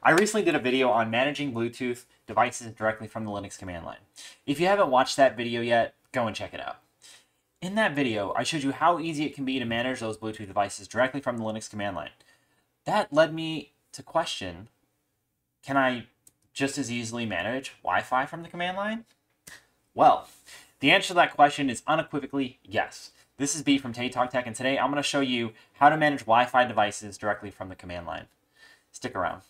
I recently did a video on managing Bluetooth devices directly from the Linux command line. If you haven't watched that video yet, go and check it out. In that video, I showed you how easy it can be to manage those Bluetooth devices directly from the Linux command line. That led me to question, can I just as easily manage Wi-Fi from the command line? Well, the answer to that question is unequivocally yes. This is B from Tay Talk Tech, and today I'm going to show you how to manage Wi-Fi devices directly from the command line. Stick around.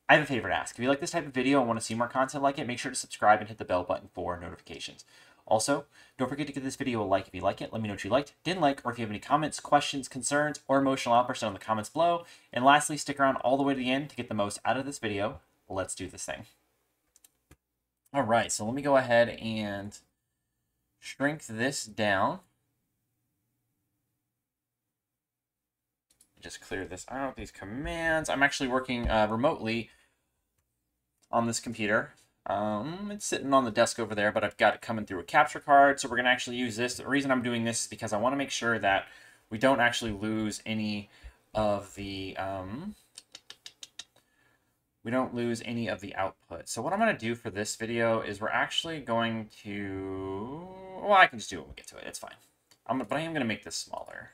I have a favor to ask. If you like this type of video and want to see more content like it, make sure to subscribe and hit the bell button for notifications. Also, don't forget to give this video a like if you like it. Let me know what you liked, didn't like, or if you have any comments, questions, concerns, or emotional outbursts in the comments below. And lastly, stick around all the way to the end to get the most out of this video. Let's do this thing. All right, so let me go ahead and shrink this down. Just clear this out, these commands. I'm actually working remotely on this computer. It's sitting on the desk over there, but I've got it coming through a capture card, so we're going to actually use this. The reason I'm doing this is because I want to make sure that we don't actually lose any of the output. So what I'm going to do for this video is we're actually going to, well, I can just do it when we get to it. It's fine. But I am going to make this smaller.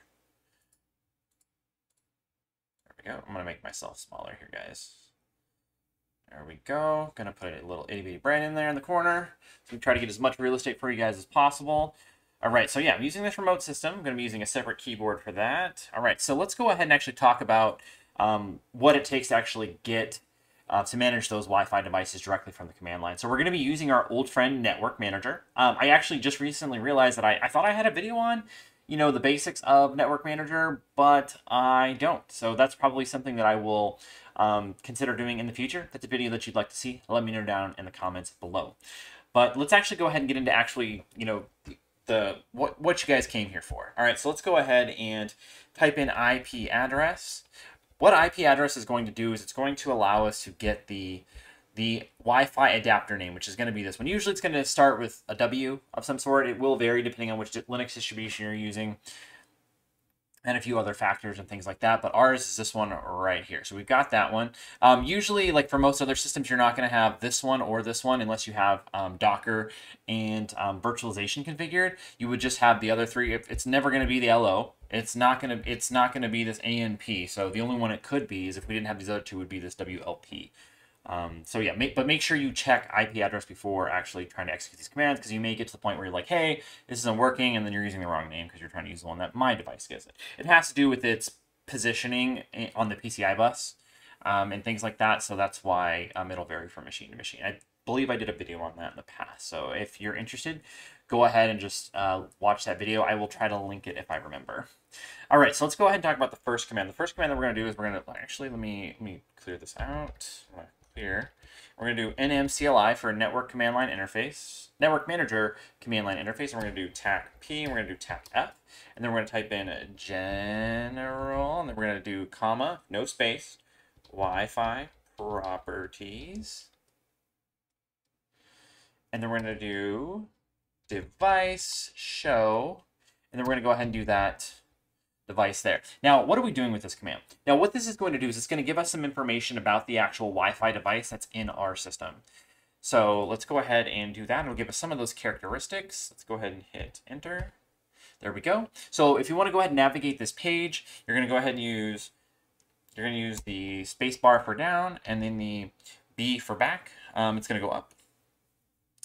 There we go. I'm going to make myself smaller here, guys. There we go. Gonna put a little itty bitty brain in there in the corner. So we try to get as much real estate for you guys as possible. All right, so yeah, I'm using this remote system. I'm gonna be using a separate keyboard for that. All right, so let's go ahead and actually talk about what it takes to actually get to manage those Wi-Fi devices directly from the command line. So we're gonna be using our old friend Network Manager. I actually just recently realized that I thought I had a video on, you know, the basics of Network Manager, but I don't. So that's probably something that I will consider doing in the future. If that's a video that you'd like to see, let me know down in the comments below. But let's actually go ahead and get into actually, you know, what you guys came here for. All right, so let's go ahead and type in IP address. What IP address is going to do is it's going to allow us to get the Wi-Fi adapter name, which is going to be this one. Usually it's going to start with a W of some sort. It will vary depending on which Linux distribution you're using and a few other factors and things like that. But ours is this one right here. So we've got that one. Usually, like for most other systems, you're not going to have this one or this one unless you have Docker and virtualization configured. You would just have the other three. It's never going to be the LO. It's not going to be this ANP. So the only one it could be is if we didn't have these other two would be this WLP. So yeah, make sure you check IP address before actually trying to execute these commands, because you may get to the point where you're like, hey, this isn't working, and then you're using the wrong name because you're trying to use the one that my device gives it. It has to do with its positioning on the PCI bus and things like that, so that's why it'll vary from machine to machine. I believe I did a video on that in the past, so if you're interested, go ahead and just watch that video. I will try to link it if I remember. All right, so let's go ahead and talk about the first command. The first command that we're going to do is we're going to actually let me clear this out. Here, we're going to do nmcli for network command line interface, network manager command line interface, and we're going to do tac P, and we're going to do tac F, and then we're going to type in general, and then we're going to do comma, no space, Wi-Fi properties, and then we're going to do device show, and then we're going to go ahead and do that device there. Now, what are we doing with this command? Now, what this is going to do is it's going to give us some information about the actual Wi-Fi device that's in our system. So let's go ahead and do that. It'll give us some of those characteristics. Let's go ahead and hit enter. There we go. So if you want to go ahead and navigate this page, you're going to go ahead and use the space bar for down and then the B for back. It's going to go up.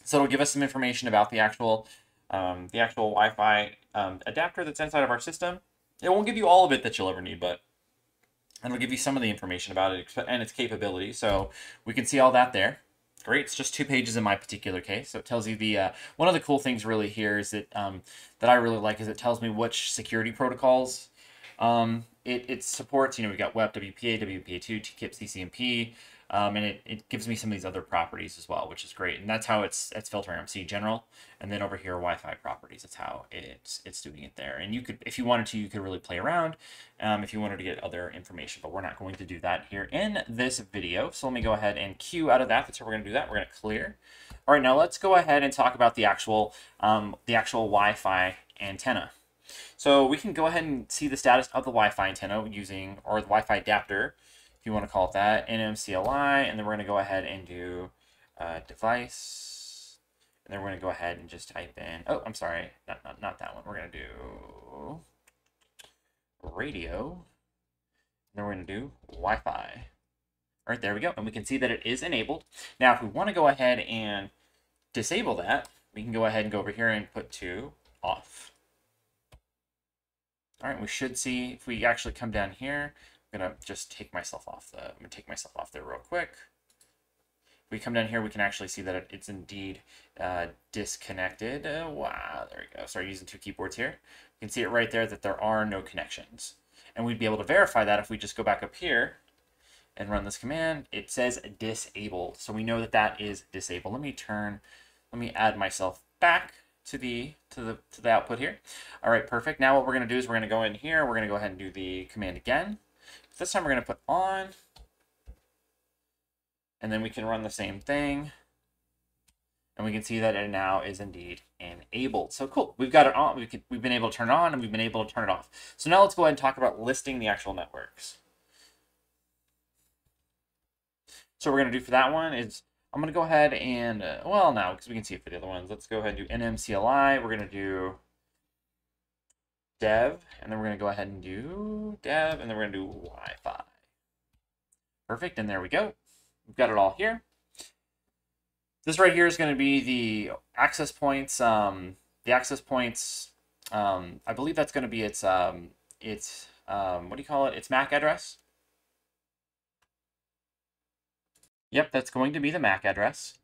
So it'll give us some information about the actual Wi-Fi adapter that's inside of our system. It won't give you all of it that you'll ever need, but it'll give you some of the information about it and its capability. So we can see all that there. Great. It's just 2 pages in my particular case. So it tells you the one of the cool things really here is that that I really like is it tells me which security protocols it supports. You know, we've got WEP, WPA, WPA2, TKIP, CCNP. And it gives me some of these other properties as well, which is great. And that's how it's filtering. I'm seeing general, and then over here Wi-Fi properties. That's how it's doing it there. And you could, if you wanted to, you could really play around if you wanted to get other information. But we're not going to do that here in this video. So let me go ahead and queue out of that. That's how we're going to do that. We're going to clear. All right, now let's go ahead and talk about the actual Wi-Fi antenna. So we can go ahead and see the status of the Wi-Fi antenna using, or the Wi-Fi adapter, if you want to call it that, NMCLI, and then we're going to go ahead and do device, and then we're going to go ahead and just type in, oh, I'm sorry, not that one. We're going to do radio, and then we're going to do Wi-Fi. All right, there we go, and we can see that it is enabled. Now, if we want to go ahead and disable that, we can go ahead and go over here and put to off. All right, we should see if we actually come down here. I'm gonna just take myself off I'm gonna take myself off there real quick. If we come down here, we can actually see that it's indeed disconnected. Wow, there we go. Sorry, using two keyboards here. You can see it right there that there are no connections, and we'd be able to verify that if we just go back up here and run this command. It says disabled, so we know that that is disabled. Let me add myself back to the output here. All right, perfect. Now what we're going to do is we're going to go in here. We're going to go ahead and do the command again. This time we're going to put on, and then we can run the same thing, and we can see that it now is indeed enabled. So cool. We've got it on. We've been able to turn it on, and we've been able to turn it off. So now let's go ahead and talk about listing the actual networks. So what we're going to do for that one is I'm going to go ahead and, well, now, because we can see it for the other ones, let's go ahead and do NMCLI. We're going to do dev, and then we're going to go ahead and do dev, and then we're going to do Wi-Fi. Perfect, and there we go. We've got it all here. This right here is going to be the access points. I believe that's going to be its what do you call it? Its MAC address. Yep, that's going to be the MAC address.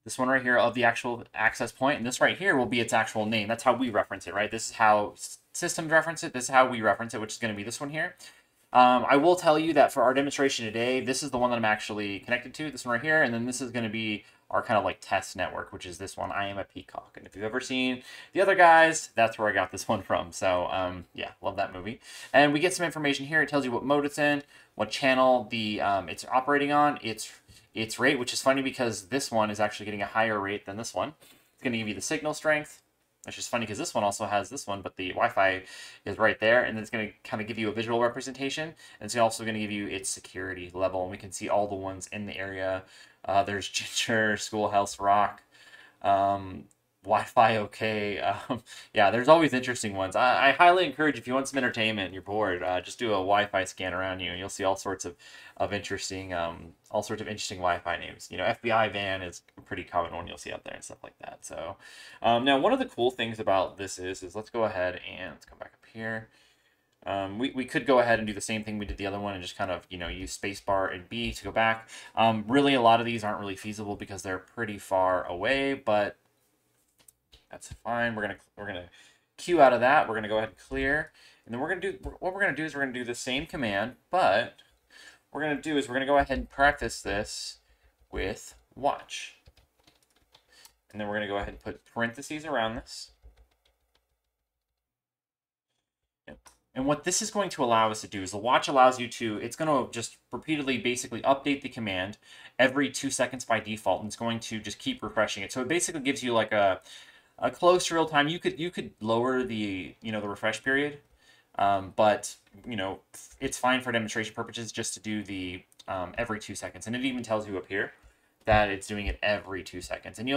This one right here of the actual access point, and this right here will be its actual name. That's how we reference it, right? This is how systems reference it. This is how we reference it, which is going to be this one here. I will tell you that for our demonstration today, this is the one that I'm actually connected to, this one right here, and then this is going to be our kind of like test network, which is this one. I am a peacock, and if you've ever seen the other guys, that's where I got this one from. So yeah, love that movie. And we get some information here. It tells you what mode it's in, what channel it's operating on, its rate, which is funny because this one is actually getting a higher rate than this one. It's going to give you the signal strength, which is funny because this one also has this one, but the Wi-Fi is right there, and then it's going to kind of give you a visual representation, and it's also going to give you its security level, and we can see all the ones in the area. There's Ginger, Schoolhouse Rock, Wi-Fi OK. Yeah, there's always interesting ones. I highly encourage, if you want some entertainment and you're bored, just do a Wi-Fi scan around you, and you'll see all sorts of interesting Wi-Fi names. You know, FBI van is a pretty common one you'll see out there and stuff like that. So now one of the cool things about this is let's go ahead and let's go back up here. We could go ahead and do the same thing we did the other one and just kind of, you know, use spacebar and B to go back. Really, a lot of these aren't really feasible because they're pretty far away, but that's fine. We're gonna queue out of that. We're gonna go ahead and clear, and then we're gonna do the same command, but what we're gonna do is we're gonna go ahead and practice this with watch, and then we're gonna go ahead and put parentheses around this. Yep. And what this is going to allow us to do is the watch allows you to, it's going to just repeatedly basically update the command every 2 seconds by default, and it's going to just keep refreshing it. So it basically gives you like a close to real time. You could lower the, you know, the refresh period, but you know, it's fine for demonstration purposes just to do the every 2 seconds, and it even tells you up here that it's doing it every 2 seconds, and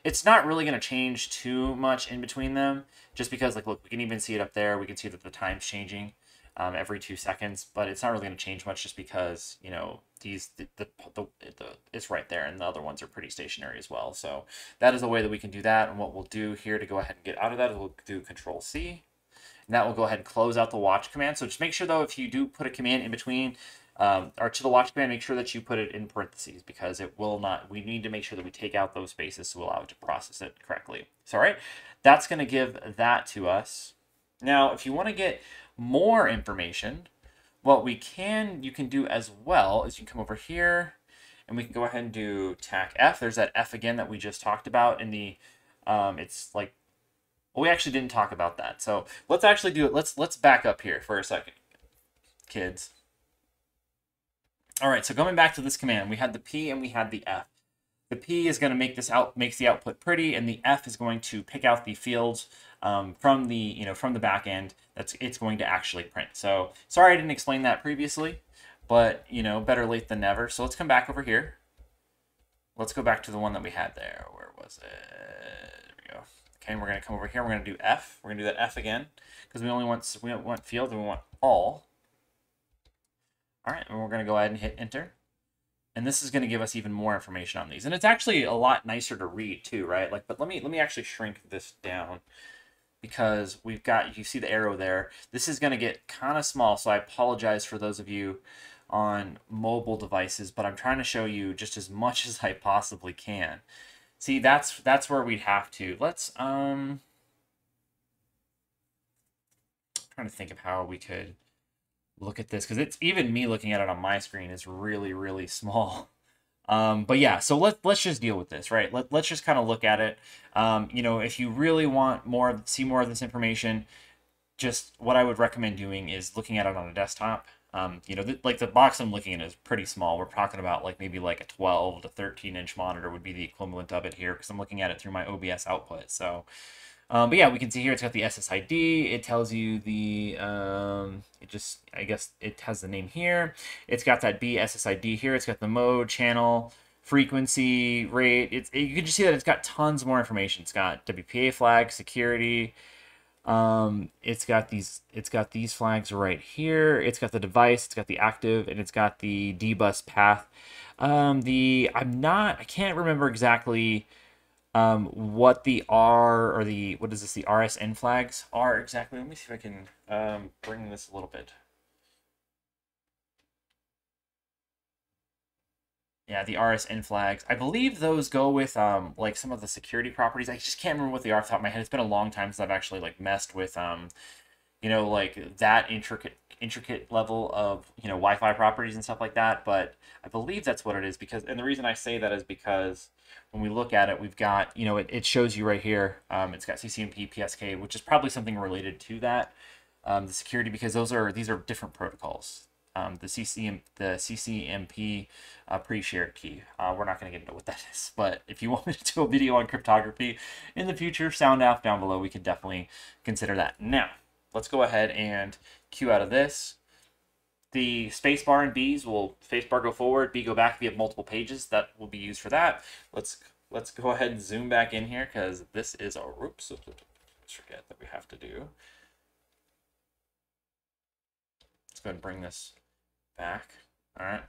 it's not really going to change too much in between them, just because, like, look, we can even see it up there. We can see that the time's changing every 2 seconds, but it's not really going to change much just because, you know, it's right there, and the other ones are pretty stationary as well. So that is a way that we can do that. And what we'll do here to go ahead and get out of that is we'll do Control C, and that will go ahead and close out the watch command. So just make sure, though, if you do put a command in between or to the watch command, make sure that you put it in parentheses, because it will not, we need to make sure that we take out those spaces to allow it to process it correctly. So, all right, that's going to give that to us. Now, if you want to get more information, what you can do as well is you can come over here and we can go ahead and do TAC F. There's that F again that we just talked about in the, it's like, well, we actually didn't talk about that. So let's actually do it. Let's back up here for a second, kids. All right, so going back to this command, we had the P and we had the F. The P is going to make makes the output pretty, and the F is going to pick out the fields from the back end it's going to actually print. So sorry I didn't explain that previously, but, you know, better late than never. So let's come back over here. Let's go back to the one that we had there. Where was it? There we go. Okay, and we're going to come over here. We're going to do F. We're going to do that F again because we don't want field and we want all. All right, and we're going to go ahead and hit enter. And this is going to give us even more information on these. And it's actually a lot nicer to read too, right? Like, but let me actually shrink this down because we've got, you see the arrow there. This is going to get kind of small, so I apologize for those of you on mobile devices, but I'm trying to show you just as much as I possibly can. See, that's where we'd have to. Let's trying to think of how we could look at this, because it's even me looking at it on my screen is really, really small. But yeah, so let's just deal with this, right? Let's just kind of look at it. You know, if you really want see more of this information, just what I would recommend doing is looking at it on a desktop. You know, like the box I'm looking at is pretty small. We're talking about like maybe like a 12 to 13 inch monitor would be the equivalent of it here because I'm looking at it through my OBS output. So, but yeah, we can see here it's got the SSID. It tells you the, I guess it has the name here. It's got that B SSID here. It's got the mode, channel, frequency, rate. You can just see that it's got tons more information. It's got WPA flag, security. It's got these flags right here. It's got the device, it's got the active, and it's got the dbus path. I can't remember exactly what the R or the RSN flags are exactly. Let me see if I can bring this a little bit. Yeah, the RSN flags. I believe those go with like some of the security properties. I just can't remember what they are off the top of my head. It's been a long time since I've actually like messed with you know, like that intricate level of, you know, Wi-Fi properties and stuff like that. But I believe that's what it is because, and the reason I say that is because when we look at it, we've got, you know, it shows you right here. It's got CCMP, PSK, which is probably something related to that, the security, because these are different protocols. The CCMP pre-shared key. We're not going to get into what that is, but if you want me to do a video on cryptography in the future, sound off down below. We could definitely consider that. Now, let's go ahead and Q out of this. The spacebar and B's will spacebar go forward, B go back. If you have multiple pages, that will be used for that. Let's go ahead and zoom back in here because this is a oops. Let's forget that we have to do. Let's go ahead and bring this back. All right.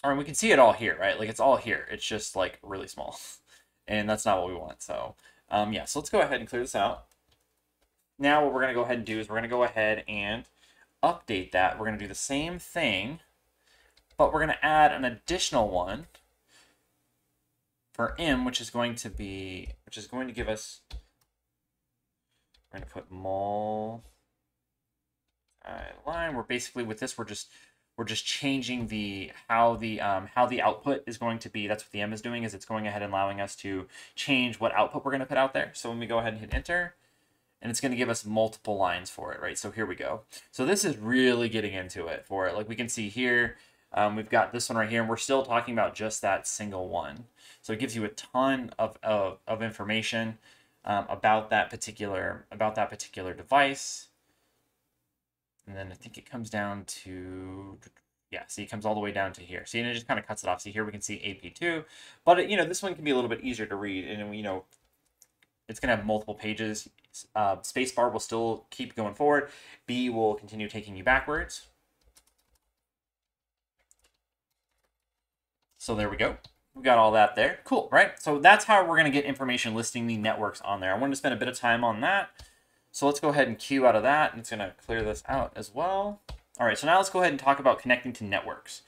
All right, we can see it all here, right? Like it's all here. It's just like really small, and that's not what we want. So, yeah. So let's go ahead and clear this out. Now, what we're gonna go ahead and do is we're gonna go ahead and update that. We're gonna do the same thing, but we're gonna add an additional one for M, which is going to give us. We're gonna put mul line. We're basically with this. We're just changing how the output is going to be. That's what the M is doing. Is it's going ahead and allowing us to change what output we're going to put out there. So when we go ahead and hit enter, and it's going to give us multiple lines for it, right? So here we go. So this is really getting into it for it. Like we can see here, we've got this one right here, and we're still talking about just that single one. So it gives you a ton of information about that particular device. And then I think it comes down to, yeah, see, it comes all the way down to here. See, and it just kind of cuts it off. See, here we can see AP2, but you know, this one can be a little bit easier to read, and you know, it's gonna have multiple pages. Spacebar will still keep going forward. B will continue taking you backwards. So there we go. We got all that there. Cool, right? So that's how we're gonna get information listing the networks on there. I wanted to spend a bit of time on that. So let's go ahead and Q out of that, and it's going to clear this out as well. All right, so now let's go ahead and talk about connecting to networks.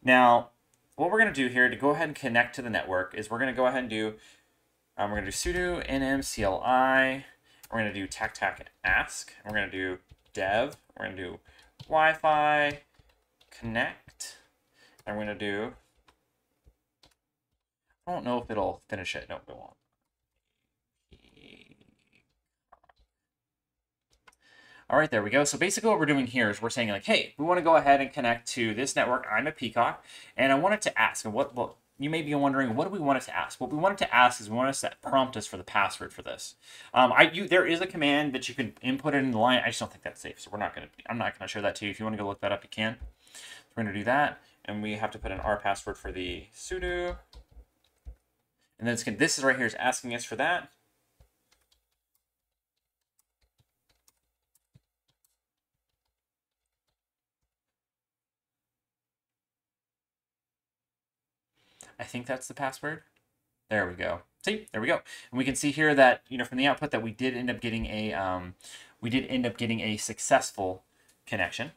Now, what we're going to do here to go ahead and connect to the network is we're going to go ahead and do, we're going to do sudo nm cli, we're going to do tac ask, and we're going to do dev, we're going to do Wi-Fi connect, and we're going to do, I don't know if it'll finish it. No, it won't. All right, there we go. So basically what we're doing here is we're saying like, hey, we want to go ahead and connect to this network. I'm a Peacock, and I want it to ask. And what you may be wondering, what do we want it to ask? What we want it to ask is we want it to prompt us for the password for this. There is a command that you can input it in the line. I just don't think that's safe, so I'm not gonna show that to you. If you want to go look that up, you can. So we're gonna do that, and we have to put in our password for the sudo, and then this is right here is asking us for that. I think that's the password. There we go. See, there we go. And we can see here that, from the output that we did end up getting a successful connection.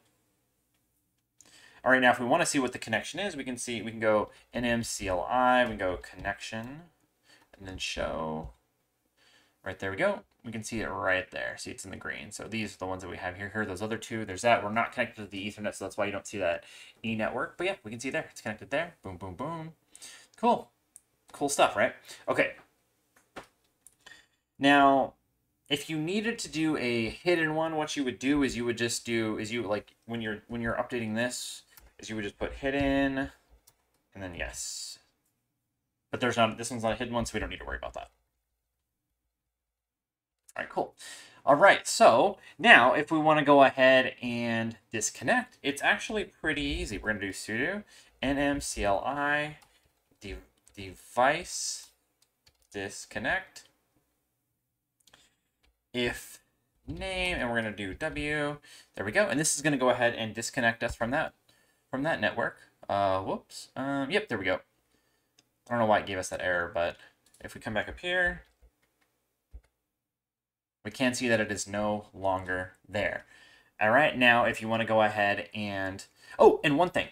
All right, now if we want to see what the connection is, we can go nmcli, we can go connection, and then show. Right there we go. We can see it right there. See, it's in the green. So these are the ones that we have here. Here are those other two. There's that. We're not connected to the Ethernet, so that's why you don't see that E network. But yeah, we can see there. It's connected there. Boom, boom, boom. Cool. Cool stuff, right? Okay. Now, if you needed to do a hidden one, what you would do is when you're updating this, is you would just put hidden, and then yes. But this one's not a hidden one, so we don't need to worry about that. All right, cool. All right, so now if we want to go ahead and disconnect, it's actually pretty easy. We're going to do sudo nmcli device disconnect if name, and we're going to do w. There we go. And this is going to go ahead and disconnect us from that network. Whoops. Yep, there we go. I don't know why it gave us that error, but if we come back up here, we can see that it is no longer there. All right, now if you want to go ahead and, oh, and one thing,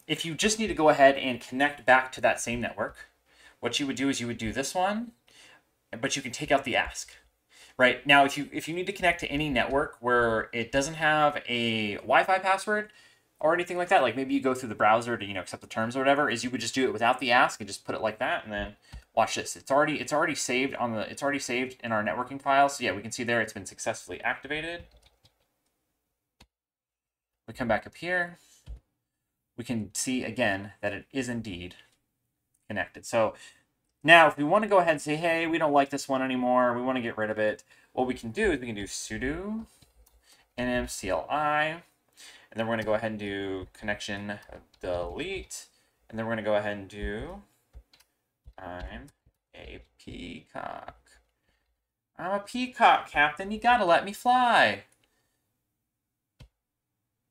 if you just need to go ahead and connect back to that same network, what you would do is you would do this one, but you can take out the ask. Right, now if you need to connect to any network where it doesn't have a Wi-Fi password or anything like that, like maybe you go through the browser to accept the terms or whatever, is you would just do it without the ask and just put it like that, and then watch this. It's already saved in our networking file. So yeah, we can see there it's been successfully activated. We come back up here. We can see again that it is indeed connected. So now if we want to go ahead and say, hey, we don't like this one anymore, we want to get rid of it, what we can do is we can do sudo nmcli, and then we're going to go ahead and do connection delete, and then we're going to go ahead and do I'm a peacock. I'm a peacock, Captain. You gotta let me fly.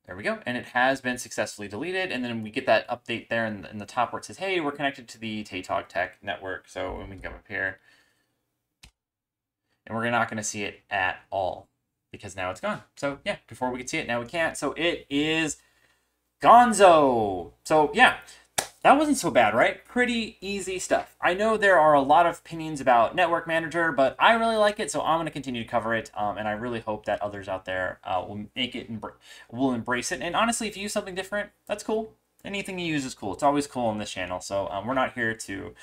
There we go. And it has been successfully deleted. And then we get that update there in the top where it says, hey, we're connected to the Tatog Tech network. So when we come up here, and we're not going to see it at all because now it's gone. So yeah, before we could see it, now we can't. So it is gonzo. So yeah. That wasn't so bad, right? Pretty easy stuff. I know there are a lot of opinions about Network Manager, but I really like it, so I'm going to continue to cover it, and I really hope that others out there will embrace it. And honestly, if you use something different, that's cool. Anything you use is cool. It's always cool on this channel, so we're not here to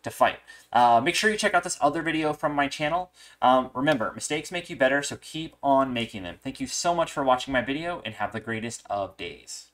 fight. Make sure you check out this other video from my channel. Remember, mistakes make you better, so keep on making them. Thank you so much for watching my video, and have the greatest of days.